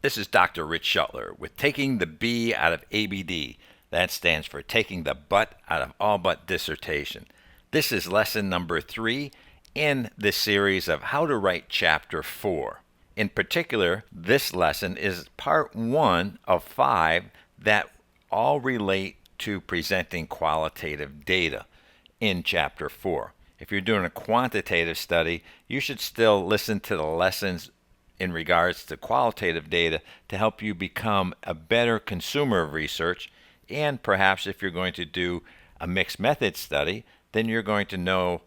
This is Dr. Rich Schuttler with Taking the B out of ABD. That stands for Taking the But out of All But Dissertation. This is lesson number 3 in this series of How to Write Chapter 4. In particular, this lesson is part 1 of 5 that all relate to presenting qualitative data in Chapter 4. If you're doing a quantitative study, you should still listen to the lessons in regards to qualitative data to help you become a better consumer of research. And perhaps if you're going to do a mixed method study, then you're going to know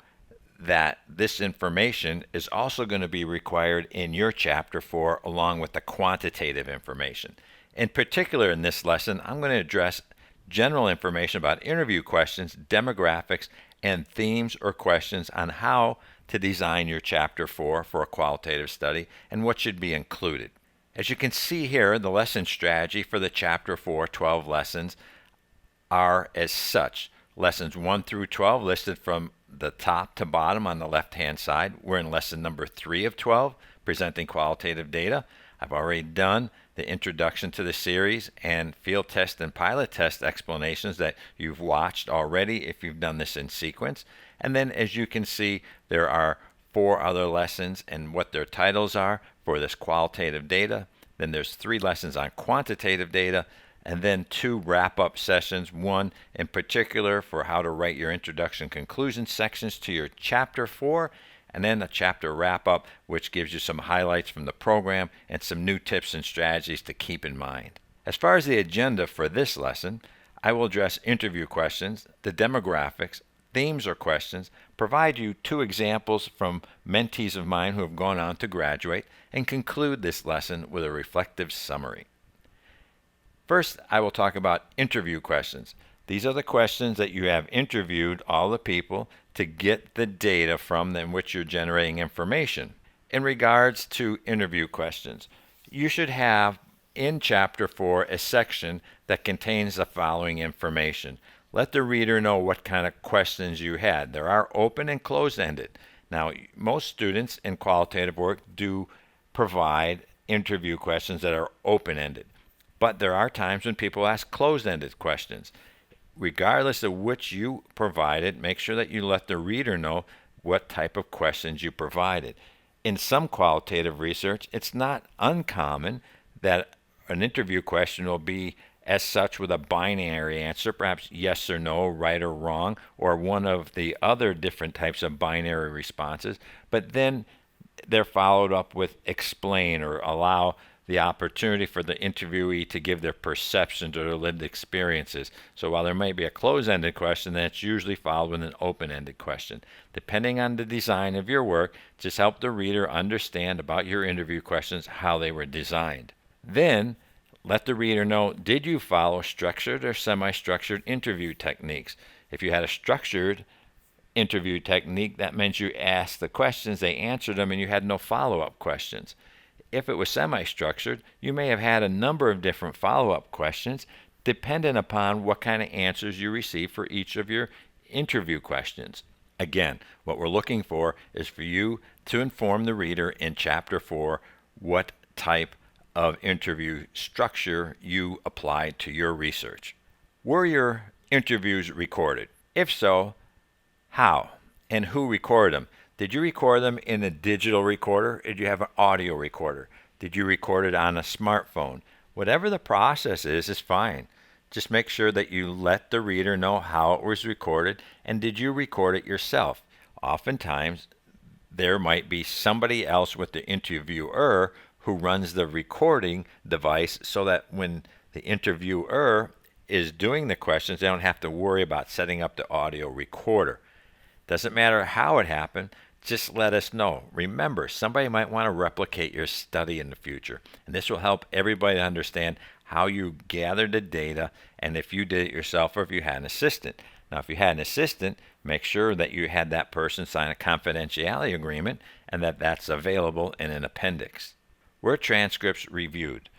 that this information is also going to be required in your chapter 4 along with the quantitative information. In particular, in this lesson, I'm going to address general information about interview questions, demographics, and themes or questions on how to design your Chapter 4 for a qualitative study and what should be included. As you can see here, the lesson strategy for the Chapter 4 12 lessons are as such. Lessons 1 through 12 listed from the top to bottom on the left-hand side. We're in lesson number 3 of 12, presenting qualitative data. I've already done the introduction to the series and field test and pilot test explanations that you've watched already if you've done this in sequence. And then as you can see, there are 4 other lessons and what their titles are for this qualitative data. Then there's 3 lessons on quantitative data, and then 2 wrap-up sessions, one in particular for how to write your introduction conclusion sections to your Chapter 4, and then a chapter wrap-up which gives you some highlights from the program and some new tips and strategies to keep in mind. As far as the agenda for this lesson, I will address interview questions, the demographics, themes or questions, provide you 2 examples from mentees of mine who have gone on to graduate, and conclude this lesson with a reflective summary. First, I will talk about interview questions. These are the questions that you have interviewed all the people to get the data from them which you're generating information. In regards to interview questions, you should have in Chapter 4 a section that contains the following information. Let the reader know what kind of questions you had. There are open and closed-ended. Now, most students in qualitative work do provide interview questions that are open-ended. But there are times when people ask closed-ended questions. Regardless of which you provided, make sure that you let the reader know what type of questions you provided. In some qualitative research, it's not uncommon that an interview question will be as such with a binary answer, perhaps yes or no, right or wrong, or one of the other different types of binary responses. But then they're followed up with explain or allow the opportunity for the interviewee to give their perceptions or their lived experiences. So while there may be a closed-ended question, that's usually followed with an open-ended question. Depending on the design of your work, just help the reader understand about your interview questions, how they were designed. Then, let the reader know, did you follow structured or semi-structured interview techniques? If you had a structured interview technique, that meant you asked the questions, they answered them, and you had no follow-up questions. If it was semi-structured, you may have had a number of different follow-up questions dependent upon what kind of answers you receive for each of your interview questions. Again, what we're looking for is for you to inform the reader in Chapter 4 what type of interview structure you applied to your research. Were your interviews recorded? If so, how and who recorded them? Did you record them in a digital recorder? Did you have an audio recorder? Did you record it on a smartphone? Whatever the process is fine. Just make sure that you let the reader know how it was recorded, and did you record it yourself? Oftentimes, there might be somebody else with the interviewer who runs the recording device so that when the interviewer is doing the questions, they don't have to worry about setting up the audio recorder. Doesn't matter how it happened, just let us know. Remember, somebody might want to replicate your study in the future, and this will help everybody understand how you gathered the data and if you did it yourself or if you had an assistant. Now, if you had an assistant, make sure that you had that person sign a confidentiality agreement and that that's available in an appendix. Were transcripts reviewed?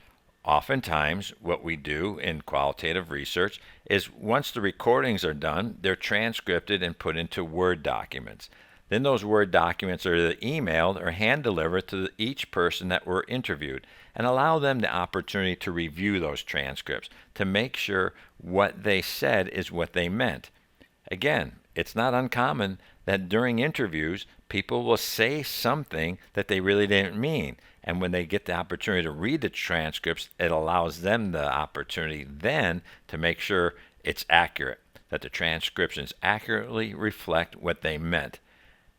Oftentimes, what we do in qualitative research is once the recordings are done, they're transcribed and put into Word documents. Then those Word documents are either emailed or hand-delivered to each person that were interviewed, and allow them the opportunity to review those transcripts to make sure what they said is what they meant. Again, it's not uncommon that during interviews, people will say something that they really didn't mean. And when they get the opportunity to read the transcripts, it allows them the opportunity then to make sure it's accurate, that the transcriptions accurately reflect what they meant.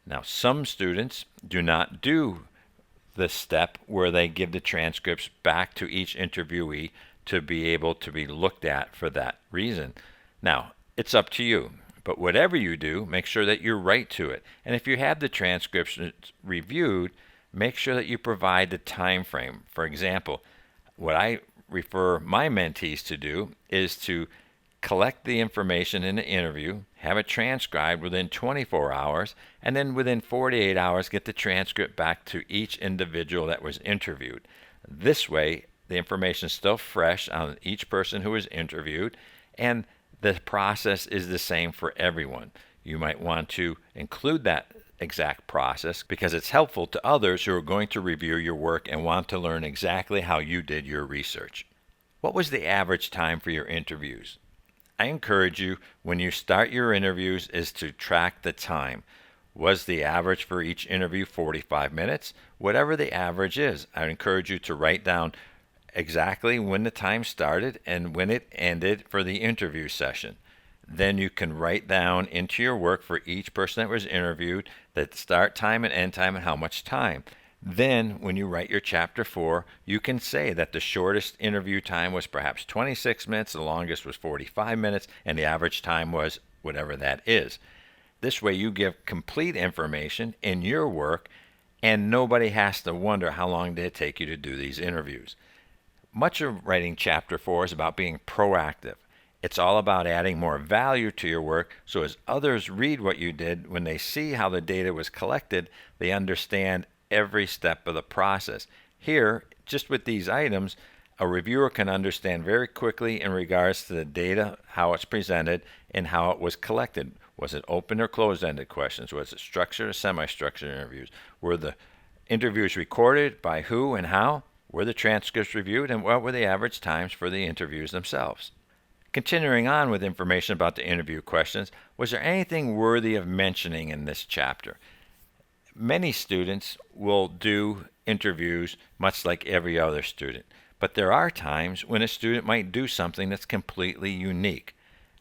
Now, some students do not do the step where they give the transcripts back to each interviewee to be able to be looked at for that reason. Now, it's up to you. But whatever you do, make sure that you write to it. And if you have the transcriptions reviewed, make sure that you provide the time frame. For example, what I refer my mentees to do is to collect the information in the interview, have it transcribed within 24 hours, and then within 48 hours get the transcript back to each individual that was interviewed. This way, the information is still fresh on each person who was interviewed, and the process is the same for everyone. You might want to include that exact process because it's helpful to others who are going to review your work and want to learn exactly how you did your research. What was the average time for your interviews? I encourage you, when you start your interviews, is to track the time. Was the average for each interview 45 minutes? Whatever the average is, I encourage you to write down exactly when the time started and when it ended for the interview session. Then you can write down into your work for each person that was interviewed the start time and end time and how much time. Then when you write your chapter 4, you can say that the shortest interview time was perhaps 26 minutes, the longest was 45 minutes, and the average time was whatever that is. This way you give complete information in your work, and nobody has to wonder how long did it take you to do these interviews. Much of writing Chapter 4 is about being proactive. It's all about adding more value to your work so as others read what you did, when they see how the data was collected, they understand every step of the process. Here, just with these items, a reviewer can understand very quickly in regards to the data, how it's presented, and how it was collected. Was it open or closed-ended questions? Was it structured or semi-structured interviews? Were the interviews recorded? By who and how? Were the transcripts reviewed, and what were the average times for the interviews themselves? Continuing on with information about the interview questions, was there anything worthy of mentioning in this chapter? Many students will do interviews much like every other student, but there are times when a student might do something that's completely unique.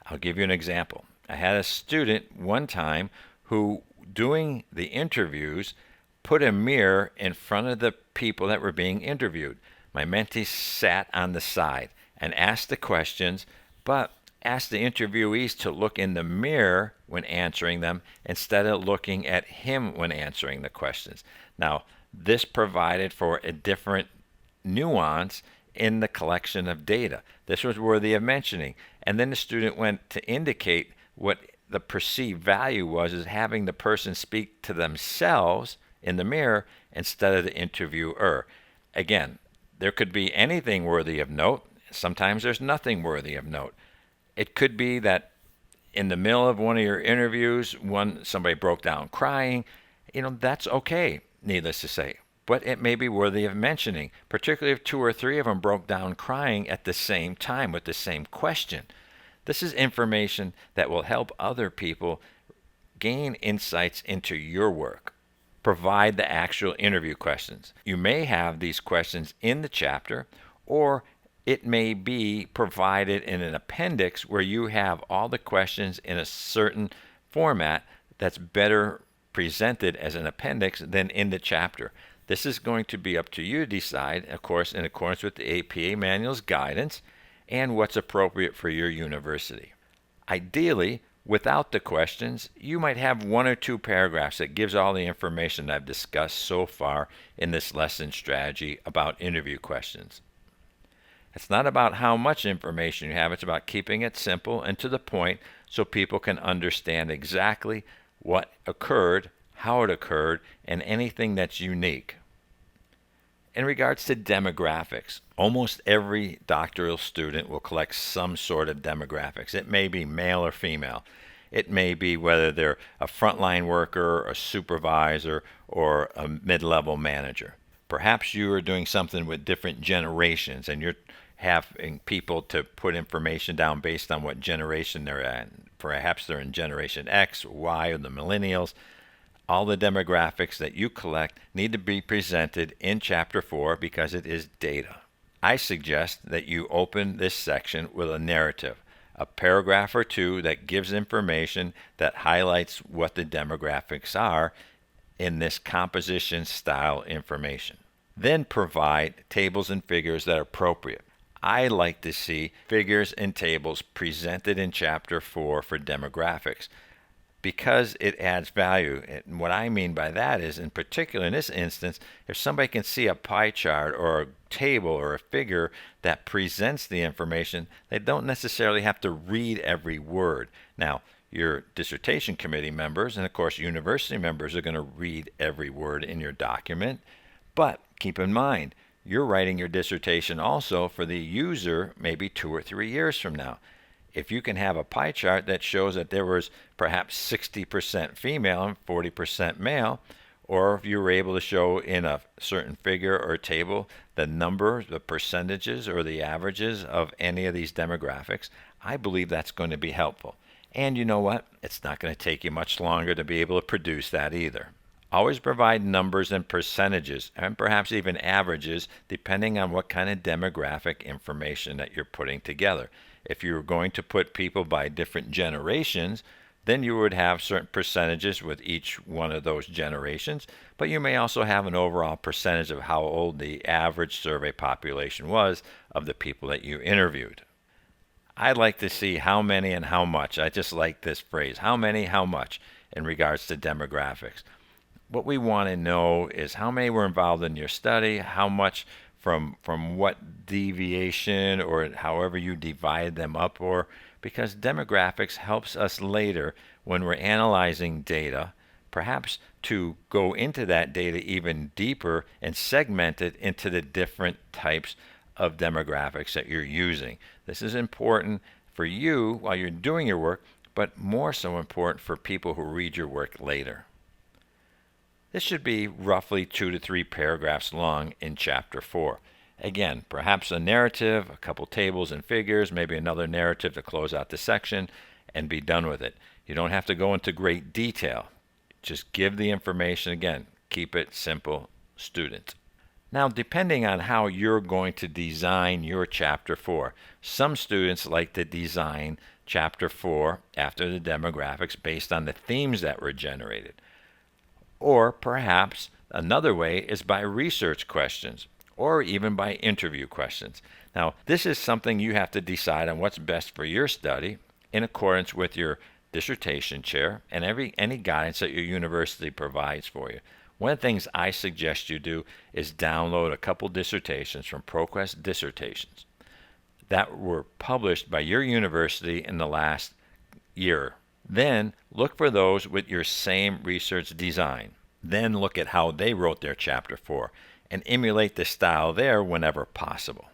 I'll give you an example. I had a student one time who, doing the interviews, put a mirror in front of the people that were being interviewed. My mentee sat on the side and asked the questions, but asked the interviewees to look in the mirror when answering them instead of looking at him when answering the questions. Now, this provided for a different nuance in the collection of data. This was worthy of mentioning. And then the student went to indicate what the perceived value was, is having the person speak to themselves in the mirror instead of the interviewer. Again, there could be anything worthy of note. Sometimes there's nothing worthy of note. It could be that in the middle of one of your interviews, somebody broke down crying. That's okay, needless to say. But it may be worthy of mentioning, particularly if 2 or 3 of them broke down crying at the same time with the same question. This is information that will help other people gain insights into your work. Provide the actual interview questions. You may have these questions in the chapter, or it may be provided in an appendix where you have all the questions in a certain format that's better presented as an appendix than in the chapter. This is going to be up to you to decide, of course, in accordance with the APA manual's guidance and what's appropriate for your university. Ideally, without the questions, you might have 1 or 2 paragraphs that gives all the information I've discussed so far in this lesson strategy about interview questions. It's not about how much information you have, it's about keeping it simple and to the point so people can understand exactly what occurred, how it occurred, and anything that's unique. In regards to demographics, almost every doctoral student will collect some sort of demographics. It may be male or female. It may be whether they're a frontline worker, a supervisor, or a mid-level manager. Perhaps you are doing something with different generations and you're having people to put information down based on what generation they're in. Perhaps they're in Generation X, Y, or the millennials. All the demographics that you collect need to be presented in Chapter 4 because it is data. I suggest that you open this section with a narrative, a paragraph or two that gives information that highlights what the demographics are in this composition style information. Then provide tables and figures that are appropriate. I like to see figures and tables presented in Chapter 4 for demographics because it adds value. And what I mean by that is, in particular in this instance, if somebody can see a pie chart or a table or a figure that presents the information, they don't necessarily have to read every word. Now, your dissertation committee members and, of course, university members are going to read every word in your document. But keep in mind, you're writing your dissertation also for the user maybe 2 or 3 years from now. If you can have a pie chart that shows that there was perhaps 60% female and 40% male, or if you were able to show in a certain figure or table the numbers, the percentages, or the averages of any of these demographics, I believe that's going to be helpful. And you know what? It's not going to take you much longer to be able to produce that either. Always provide numbers and percentages, and perhaps even averages, depending on what kind of demographic information that you're putting together. If you were going to put people by different generations, then you would have certain percentages with each one of those generations, but you may also have an overall percentage of how old the average survey population was of the people that you interviewed. I'd like to see how many and how much. I just like this phrase, how many, how much, in regards to demographics. What we want to know is how many were involved in your study, how much from what deviation, or however you divide them up, or because demographics helps us later when we're analyzing data, perhaps to go into that data even deeper and segment it into the different types of demographics that you're using. This is important for you while you're doing your work, but more so important for people who read your work later. This should be roughly 2 to 3 paragraphs long in Chapter 4. Again, perhaps a narrative, a couple tables and figures, maybe another narrative to close out the section, and be done with it. You don't have to go into great detail. Just give the information. Again, keep it simple, student. Now, depending on how you're going to design your Chapter 4, some students like to design Chapter 4 after the demographics based on the themes that were generated. Or perhaps another way is by research questions, or even by interview questions. Now, this is something you have to decide on what's best for your study in accordance with your dissertation chair and any guidance that your university provides for you. One of the things I suggest you do is download a couple dissertations from ProQuest Dissertations that were published by your university in the last year. Then look for those with your same research design. Then look at how they wrote their Chapter 4 and emulate the style there whenever possible.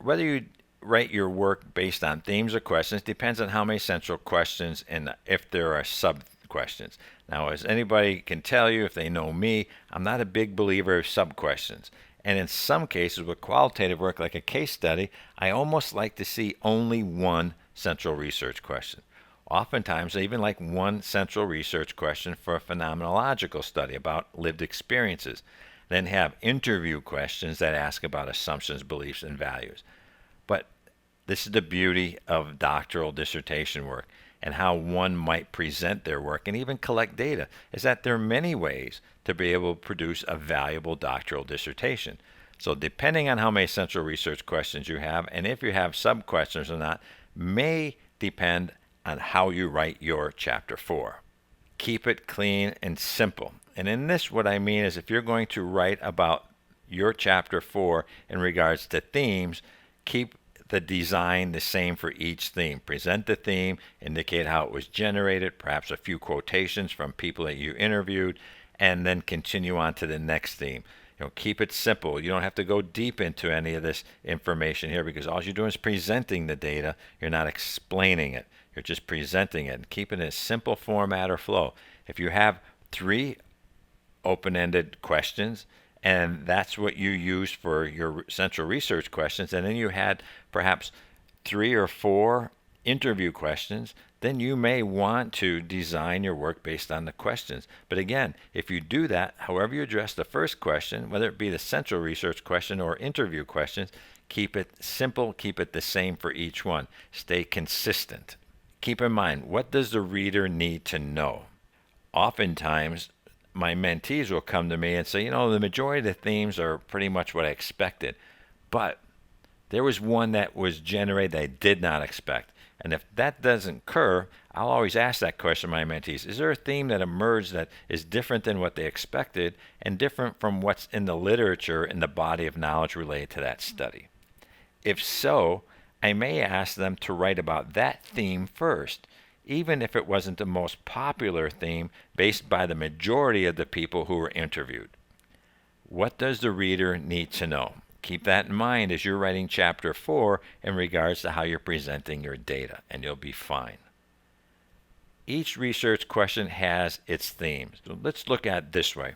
Whether you write your work based on themes or questions depends on how many central questions and if there are sub-questions. Now, as anybody can tell you, if they know me, I'm not a big believer of sub-questions. And in some cases with qualitative work like a case study, I almost like to see only one central research question. Oftentimes, I even like one central research question for a phenomenological study about lived experiences. Then have interview questions that ask about assumptions, beliefs, and values. But this is the beauty of doctoral dissertation work and how one might present their work and even collect data, is that there are many ways to be able to produce a valuable doctoral dissertation. So depending on how many central research questions you have and if you have sub-questions or not, may depend on how you write your Chapter 4. Keep it clean and simple. And in this, what I mean is if you're going to write about your Chapter 4 in regards to themes, keep the design the same for each theme. Present the theme, indicate how it was generated, perhaps a few quotations from people that you interviewed, and then continue on to the next theme. Keep it simple. You don't have to go deep into any of this information here because all you're doing is presenting the data. You're not explaining it. You're just presenting it and keeping it in simple format or flow. If you have 3 open-ended questions, and that's what you use for your central research questions, and then you had perhaps 3 or 4 interview questions, then you may want to design your work based on the questions. But again, if you do that, however you address the first question, whether it be the central research question or interview questions, keep it simple, keep it the same for each one. Stay consistent. Keep in mind, what does the reader need to know? Oftentimes, my mentees will come to me and say, the majority of the themes are pretty much what I expected, but there was one that was generated that I did not expect. And if that doesn't occur, I'll always ask that question to my mentees. Is there a theme that emerged that is different than what they expected and different from what's in the literature in the body of knowledge related to that study? If so, I may ask them to write about that theme first, even if it wasn't the most popular theme based by the majority of the people who were interviewed. What does the reader need to know? Keep that in mind as you're writing Chapter 4 in regards to how you're presenting your data, and you'll be fine. Each research question has its themes. So let's look at it this way.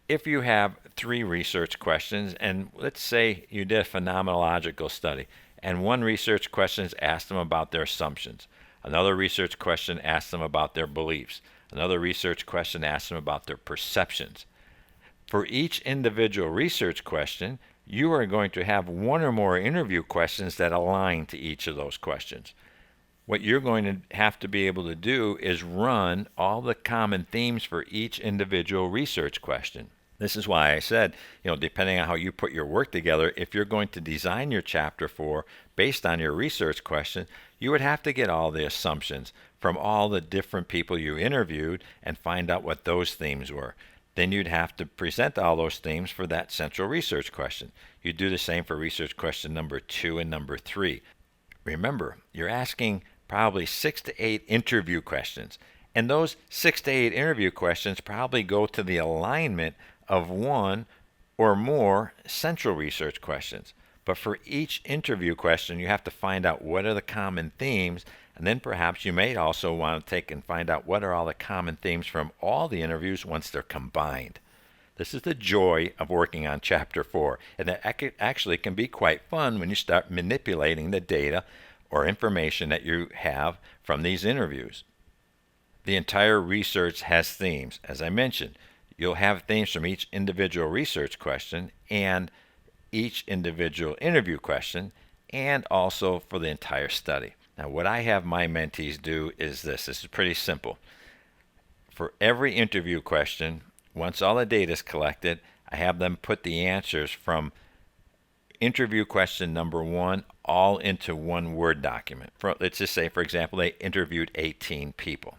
If you have 3 research questions, and let's say you did a phenomenological study, and one research question asked them about their assumptions. Another research question asked them about their beliefs. Another research question asked them about their perceptions. For each individual research question, you are going to have 1 or more interview questions that align to each of those questions. What you're going to have to be able to do is run all the common themes for each individual research question. This is why I said, depending on how you put your work together, if you're going to design your Chapter 4 based on your research question, you would have to get all the assumptions from all the different people you interviewed and find out what those themes were. Then you'd have to present all those themes for that central research question. You do the same for research question number 2 and number 3. Remember, you're asking probably 6 to 8 interview questions, and those 6 to 8 interview questions probably go to the alignment of 1 or more central research questions. But for each interview question, you have to find out what are the common themes, and then perhaps you may also want to take and find out what are all the common themes from all the interviews once they're combined. This is the joy of working on Chapter 4, and it actually can be quite fun when you start manipulating the data or information that you have from these interviews. The entire research has themes. As I mentioned, you'll have themes from each individual research question and each individual interview question, and also for the entire study. Now, what I have my mentees do is this. This is pretty simple. For every interview question, once all the data is collected, I have them put the answers from interview question number 1 all into one Word document. Let's just say, for example, they interviewed 18 people.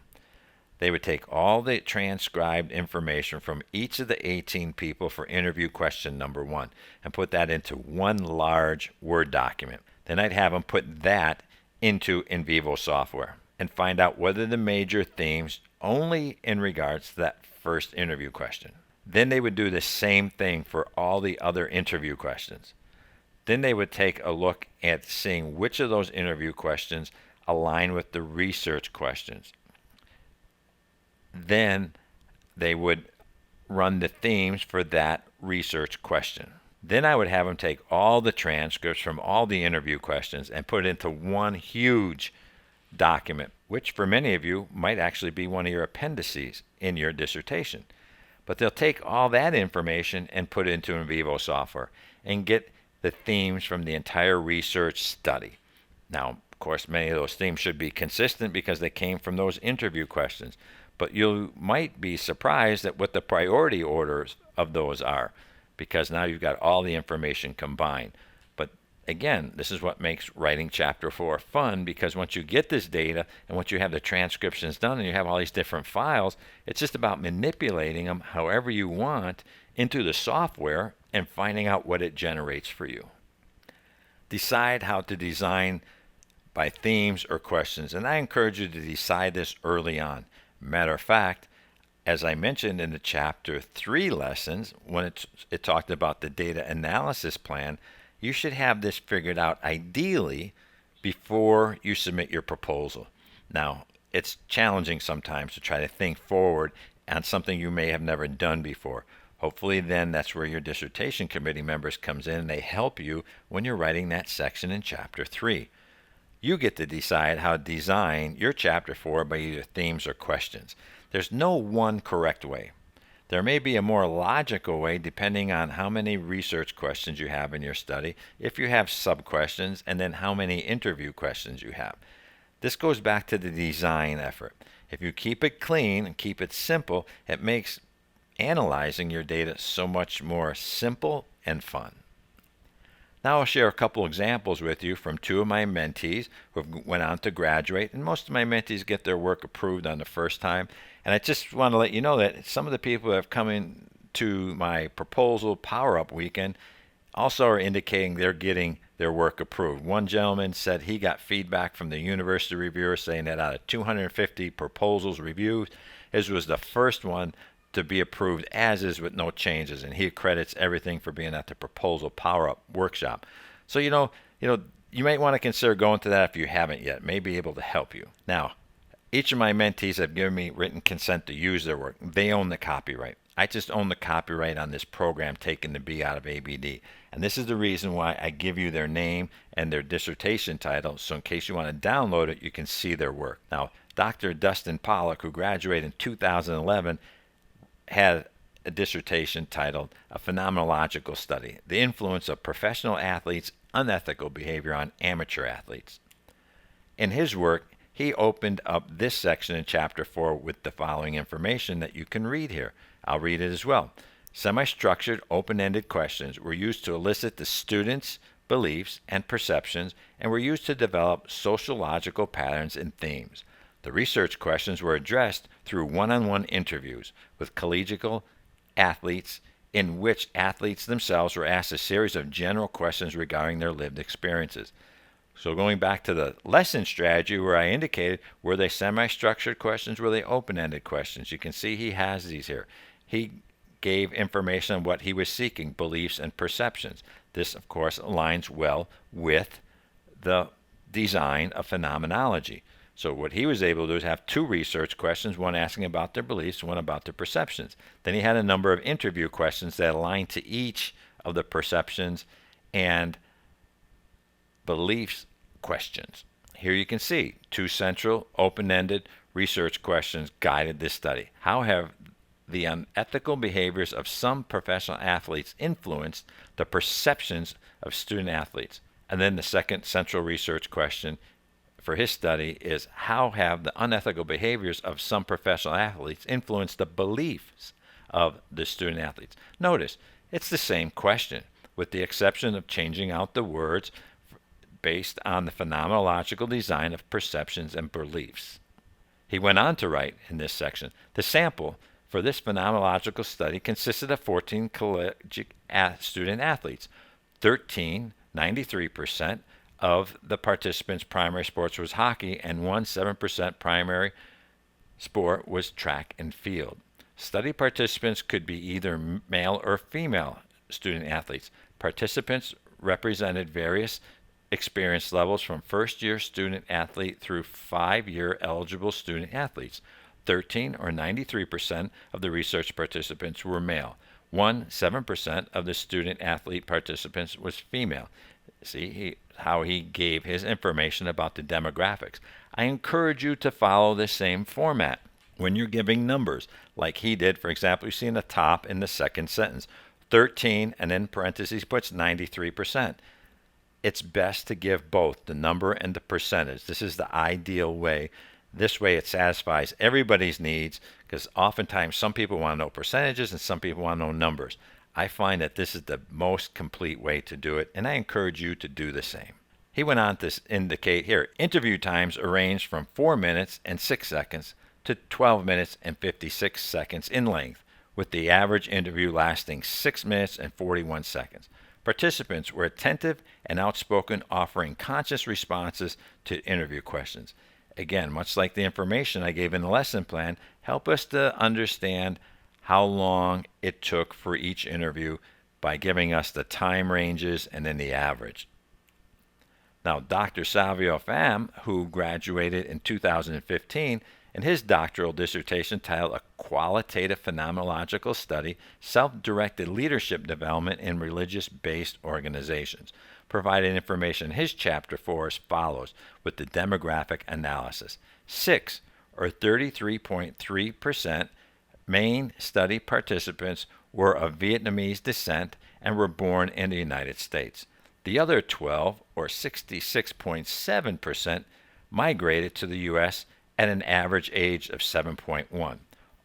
They would take all the transcribed information from each of the 18 people for interview question number 1 and put that into one large Word document. Then I'd have them put that into NVivo software and find out what are the major themes only in regards to that first interview question. Then they would do the same thing for all the other interview questions. Then they would take a look at seeing which of those interview questions align with the research questions. Then they would run the themes for that research question. Then I would have them take all the transcripts from all the interview questions and put it into one huge document, which for many of you might actually be one of your appendices in your dissertation. But they'll take all that information and put it into NVivo software and get the themes from the entire research study. Now, of course, many of those themes should be consistent because they came from those interview questions. But you might be surprised at what the priority orders of those are, because now you've got all the information combined. But again, this is what makes writing Chapter 4 fun, because once you get this data and once you have the transcriptions done and you have all these different files, it's just about manipulating them however you want into the software and finding out what it generates for you. Decide how to design by themes or questions, and I encourage you to decide this early on. Matter of fact, as I mentioned in the Chapter 3 lessons, when it talked about the data analysis plan, you should have this figured out ideally before you submit your proposal. Now, it's challenging sometimes to try to think forward on something you may have never done before. Hopefully then that's where your dissertation committee members comes in and they help you when you're writing that section in chapter 3. You get to decide how to design your chapter 4 by either themes or questions. There's no one correct way. There may be a more logical way depending on how many research questions you have in your study, if you have sub-questions, and then how many interview questions you have. This goes back to the design effort. If you keep it clean and keep it simple, it makes analyzing your data so much more simple and fun. Now I'll share a couple examples with you from two of my mentees who went on to graduate, and most of my mentees get their work approved on the first time. And I just want to let you know that some of the people that have come in to my proposal power-up weekend also are indicating they're getting their work approved. One gentleman said he got feedback from the university reviewer saying that out of 250 proposals reviewed, his was the first one to be approved as is with no changes, and he credits everything for being at the proposal power-up workshop. So you might want to consider going to that if you haven't yet. It may be able to help you. Now, each of my mentees have given me written consent to use their work. They own the copyright. I just own the copyright on this program taking the B out of ABD. And this is the reason why I give you their name and their dissertation title, so in case you want to download it, you can see their work. Now, Dr. Dustin Pollock, who graduated in 2011, had a dissertation titled A Phenomenological Study, The Influence of Professional Athletes' Unethical Behavior on Amateur Athletes. In his work, he opened up this section in Chapter 4 with the following information that you can read here. I'll read it as well. Semi-structured, open-ended questions were used to elicit the students' beliefs and perceptions and were used to develop sociological patterns and themes. The research questions were addressed through one-on-one interviews with collegiate athletes in which athletes themselves were asked a series of general questions regarding their lived experiences. So going back to the lesson strategy where I indicated, were they semi-structured questions, were they open-ended questions? You can see he has these here. He gave information on what he was seeking, beliefs and perceptions. This, of course, aligns well with the design of phenomenology. So what he was able to do is have two research questions, one asking about their beliefs, one about their perceptions. Then he had a number of interview questions that aligned to each of the perceptions and beliefs questions. Here you can see two central, open-ended research questions guided this study. How have the unethical behaviors of some professional athletes influenced the perceptions of student athletes? And then the second central research question for his study is how have the unethical behaviors of some professional athletes influenced the beliefs of the student athletes? Notice, it's the same question, with the exception of changing out the words based on the phenomenological design of perceptions and beliefs. He went on to write in this section, the sample for this phenomenological study consisted of 14 collegiate student athletes. 13, 93%, of the participants' primary sports was hockey, and 7% primary sport was track and field. Study participants could be either male or female student athletes. Participants represented various experience levels from first-year student athlete through 5-year eligible student athletes. 13 or 93% of the research participants were male. 7% of the student athlete participants was female. See how he gave his information about the demographics. I encourage you to follow the same format when you're giving numbers, like he did. For example, you see in the top in the second sentence, 13, and in parentheses puts 93%. It's best to give both the number and the percentage. This is the ideal way. This way it satisfies everybody's needs, because oftentimes some people want to know percentages and some people want to know numbers. I find that this is the most complete way to do it, and I encourage you to do the same. He went on to indicate here, interview times arranged from 4 minutes and 6 seconds to 12 minutes and 56 seconds in length, with the average interview lasting 6 minutes and 41 seconds. Participants were attentive and outspoken, offering conscious responses to interview questions. Again, much like the information I gave in the lesson plan, help us to understand how long it took for each interview by giving us the time ranges and then the average. Now, Dr. Savio Pham, who graduated in 2015, in his doctoral dissertation titled A Qualitative Phenomenological Study, Self-Directed Leadership Development in Religious-Based Organizations, provided information in his chapter 4 as follows with the demographic analysis. 6, or 33.3%, main study participants were of Vietnamese descent and were born in the United States. The other 12, or 66.7%, migrated to the U.S. at an average age of 7.1.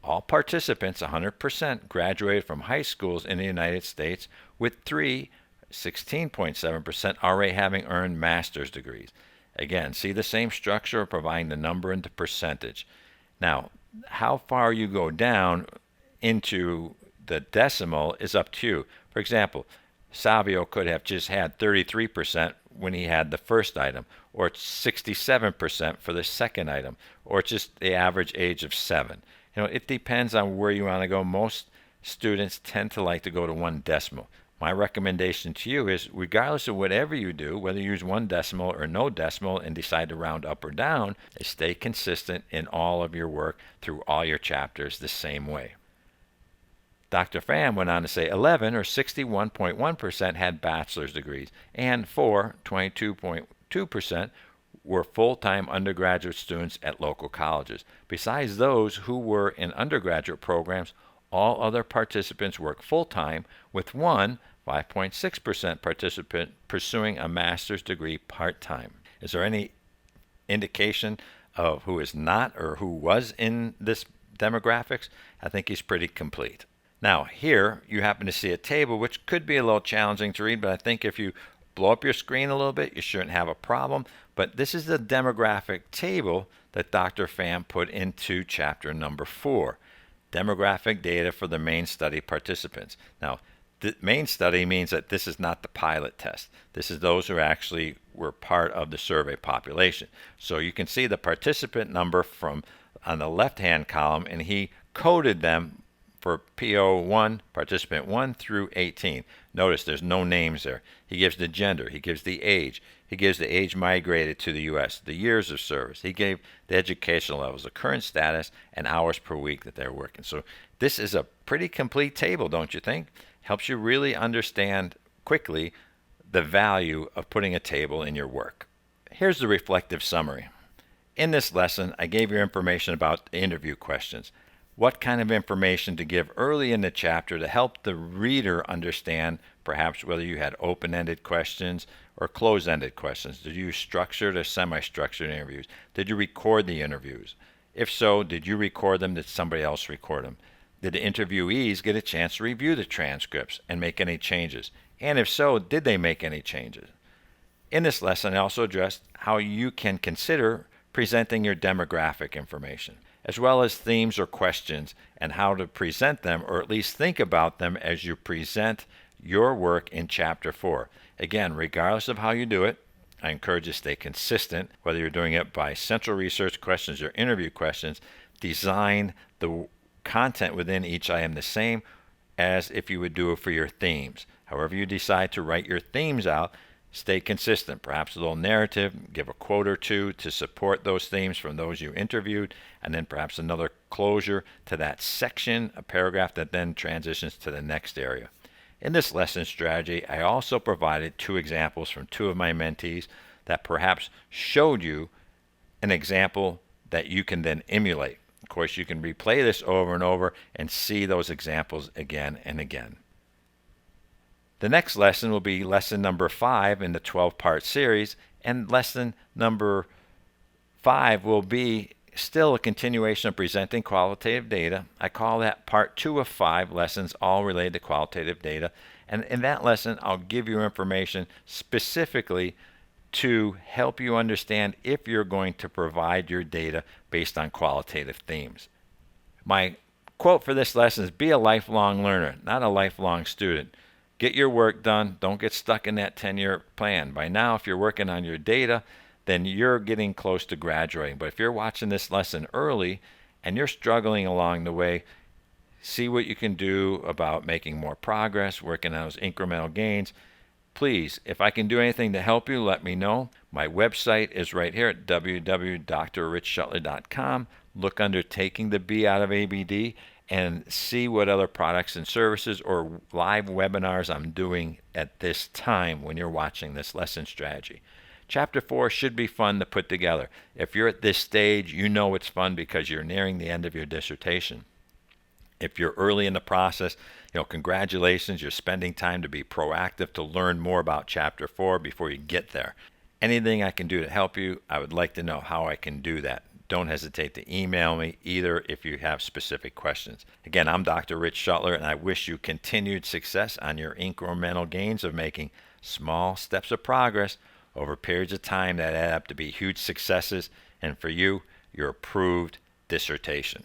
All participants, 100%, graduated from high schools in the United States, with 3, 16.7%, already having earned master's degrees. Again, see the same structure of providing the number and the percentage. Now, how far you go down into the decimal is up to you. For example, Savio could have just had 33% when he had the first item, or 67% for the second item, or just the average age of 7. It depends on where you want to go. Most students tend to like to go to one decimal. My recommendation to you is, regardless of whatever you do, whether you use one decimal or no decimal and decide to round up or down, stay consistent in all of your work through all your chapters the same way. Dr. Pham went on to say 11, or 61.1%, had bachelor's degrees, and 4, 22.2%, were full-time undergraduate students at local colleges. Besides those who were in undergraduate programs, all other participants work full-time, with one, 5.6%, participant pursuing a master's degree part-time. Is there any indication of who is not or who was in this demographics? I think he's pretty complete. Now, here you happen to see a table which could be a little challenging to read, but I think if you blow up your screen a little bit, you shouldn't have a problem. But this is the demographic table that Dr. Pham put into chapter number 4. Demographic data for the main study participants. Now, the main study means that this is not the pilot test. This is those who actually were part of the survey population. So you can see the participant number from on the left-hand column, and he coded them for PO1, participant 1 through 18. Notice there's no names there. He gives the gender. He gives the age. He gives the age migrated to the U.S., the years of service. He gave the educational levels, the current status, and hours per week that they're working. So this is a pretty complete table, don't you think? Helps you really understand quickly the value of putting a table in your work. Here's the reflective summary. In this lesson, I gave you information about the interview questions. What kind of information to give early in the chapter to help the reader understand perhaps whether you had open-ended questions or closed-ended questions. Did you use structured or semi-structured interviews? Did you record the interviews? If so, did you record them? Did somebody else record them? Did the interviewees get a chance to review the transcripts and make any changes? And if so, did they make any changes? In this lesson, I also addressed how you can consider presenting your demographic information, as well as themes or questions and how to present them, or at least think about them as you present your work in Chapter 4. Again, regardless of how you do it, I encourage you to stay consistent, whether you're doing it by central research questions or interview questions. Design the content within each item the same as if you would do it for your themes. However you decide to write your themes out, stay consistent. Perhaps a little narrative, give a quote or two to support those themes from those you interviewed, and then perhaps another closure to that section, a paragraph that then transitions to the next area. In this lesson strategy, I also provided 2 examples from 2 of my mentees that perhaps showed you an example that you can then emulate. Of course, you can replay this over and over and see those examples again and again. The next lesson will be lesson number 5 in the 12-part series, and lesson number 5 will be still a continuation of presenting qualitative data. I call that part 2 of 5 lessons, all related to qualitative data. And in that lesson, I'll give you information specifically to help you understand if you're going to provide your data based on qualitative themes. My quote for this lesson is, be a lifelong learner, not a lifelong student. Get your work done. Don't get stuck in that 10-year plan. By now, if you're working on your data, then you're getting close to graduating. But if you're watching this lesson early and you're struggling along the way, see what you can do about making more progress, working on those incremental gains. Please, if I can do anything to help you, let me know. My website is right here at www.drrichschuttler.com. Look under Taking the B Out of ABD and see what other products and services or live webinars I'm doing at this time when you're watching this lesson strategy. Chapter 4 should be fun to put together. If you're at this stage, you know it's fun because you're nearing the end of your dissertation. If you're early in the process, congratulations, you're spending time to be proactive to learn more about Chapter 4 before you get there. Anything I can do to help you, I would like to know how I can do that. Don't hesitate to email me either if you have specific questions. Again, I'm Dr. Rich Schuttler, and I wish you continued success on your incremental gains of making small steps of progress over periods of time that add up to be huge successes, and for you, your approved dissertation.